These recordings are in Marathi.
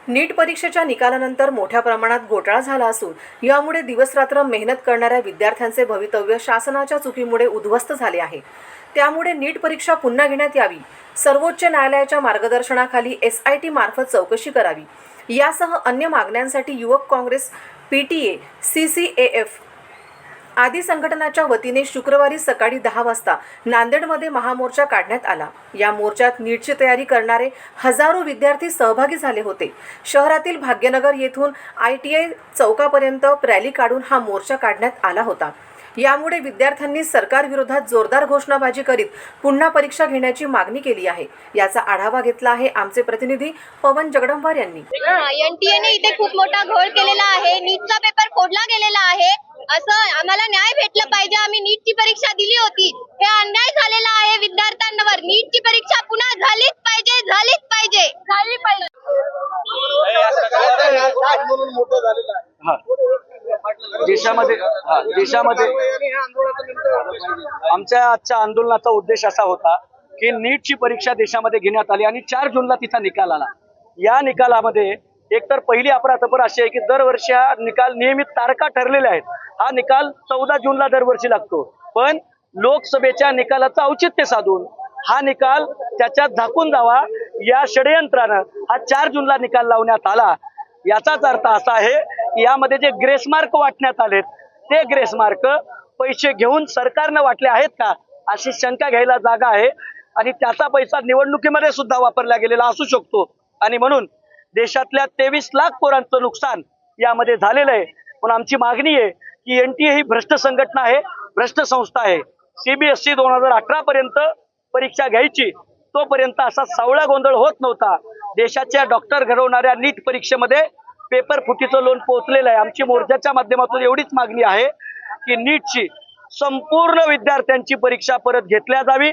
नीट परीक्षेच्या निकालानंतर मोठ्या प्रमाणात घोटाळा झाला असून यामुळे दिवसरात्र मेहनत करणाऱ्या विद्यार्थ्यांचे भवितव्य शासनाच्या चुकीमुळे उद्ध्वस्त झाले आहे। त्यामुळे नीट परीक्षा पुन्हा घेण्यात यावी, सर्वोच्च न्यायालयाच्या मार्गदर्शनाखाली SIT मार्फत चौकशी करावी यासह अन्य मागण्यांसाठी युवक काँग्रेस, PTA, CCAF आदी संघटनांच्या वतीने शुक्रवारी सकाळी 10 वाजता नांदेडमध्ये महामोर्चा काढण्यात आला। या मोर्चात नीटची तयारी करणारे हजारो विद्यार्थी सहभागी झाले होते। शहरातील भाग्यनगर येथून ITI चौकापर्यंत रॅली काढून हा मोर्चा काढण्यात आला होता। यामुळे विद्यार्थ्यांनी सरकार विरोधात जोरदार घोषणाबाजी करीत पुन्हा परीक्षा घेण्याची मागणी केली आहे। याचा आढावा घेतला आहे आमचे प्रतिनिधी पवन जगदंबर यांनी। NTA ने इथे खूप मोठा घोळ केलेला आहे। नीटचा पेपर फोडला गेलेला आहे। असं आम्हाला न्याय भेटला पाहिजे। आम्ही नीटची परीक्षा दिली होती, हे अन्याय झालेला आहे विद्यार्थ्यांवर। नीटची परीक्षा पुन्हा झालीच पाहिजे, झालीच पाहिजे, झाली पाहिजे। देशामध्ये आमच्या आजच्या आंदोलनाचा उद्देश असा होता की नीटची परीक्षा देशामध्ये घेण्यात आली आणि 4 जूनला तिचा निकाल आला। या निकालामध्ये एकतर पहिली अफरातफर अशी आहे की दरवर्षी हा निकाल नियमित तारखा ठरलेल्या आहेत। हा निकाल 14 जूनला दरवर्षी लागतो, पण लोकसभेच्या निकालाचं औचित्य साधून हा निकाल त्याच्यात झाकून जावा या षडयंत्रानं हा 4 जूनला निकाल लावण्यात आला। याचाच अर्थ असा आहे की यामध्ये जे ग्रेस मार्क वाटण्यात आलेत ते ग्रेस मार्क पैसे घेऊन सरकारनं वाटले आहेत का अशी शंका घ्यायला जागा आहे आणि त्याचा पैसा निवडणुकीमध्ये सुद्धा वापरला गेलेला असू शकतो। आणि म्हणून देशातल्या 23 लाख पोरांचं नुकसान यामध्ये झालेलं आहे। पण आमची मागणी आहे की NTA ही भ्रष्ट संघटना आहे, भ्रष्ट संस्था आहे। CBSE 2018 पर्यंत परीक्षा घ्यायची, तोपर्यंत असा सावळा गोंधळ होत नव्हता। देशाच्या डॉक्टर घडवणाऱ्या नीट परीक्षेमध्ये पेपर फुटीचं लोण पोहोचलेलं आहे। आमची मोर्चाच्या माध्यमातून एवढीच मागणी आहे की नीटची संपूर्ण विद्यार्थ्यांची परीक्षा परत घेतल्या जावी,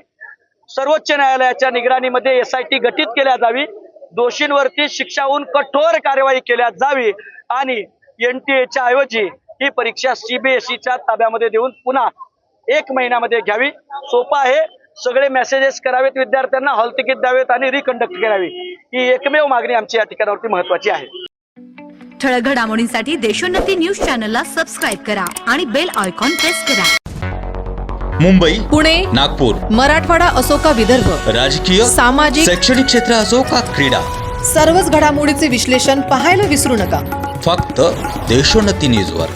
सर्वोच्च न्यायालयाच्या निगराणीमध्ये SIT गठीत केल्या जावी, दोषींवरती शिक्षाहून कठोर कार्यवाही केल्या जावी आणि NTAच्या ऐवजी ही परीक्षा CBSEच्या ताब्यामध्ये देऊन पुन्हा 1 महिन्यामध्ये घ्यावी। सोपं आहे, सगळे मेसेजेस करावेत, विद्यार्थ्यांना हॉल तिकीट द्यावेत आणि रिकंडक्ट करावी, ही एकमेव मागणी आमची या ठिकाणावरती महत्वाची आहे। ठळक घडामोडींसाठी देशोन्नती न्यूज चॅनलला सबस्क्राईब करा आणि बेल आयकॉन प्रेस करा। मुंबई, पुणे, नागपूर, मराठवाडा असो का विदर्भ, राजकीय, सामाजिक, शैक्षणिक क्षेत्र असो का क्रीडा, सर्वच घडामोडीचे विश्लेषण पाहायला विसरू नका। फक्त देशोन्नती न्यूजवर।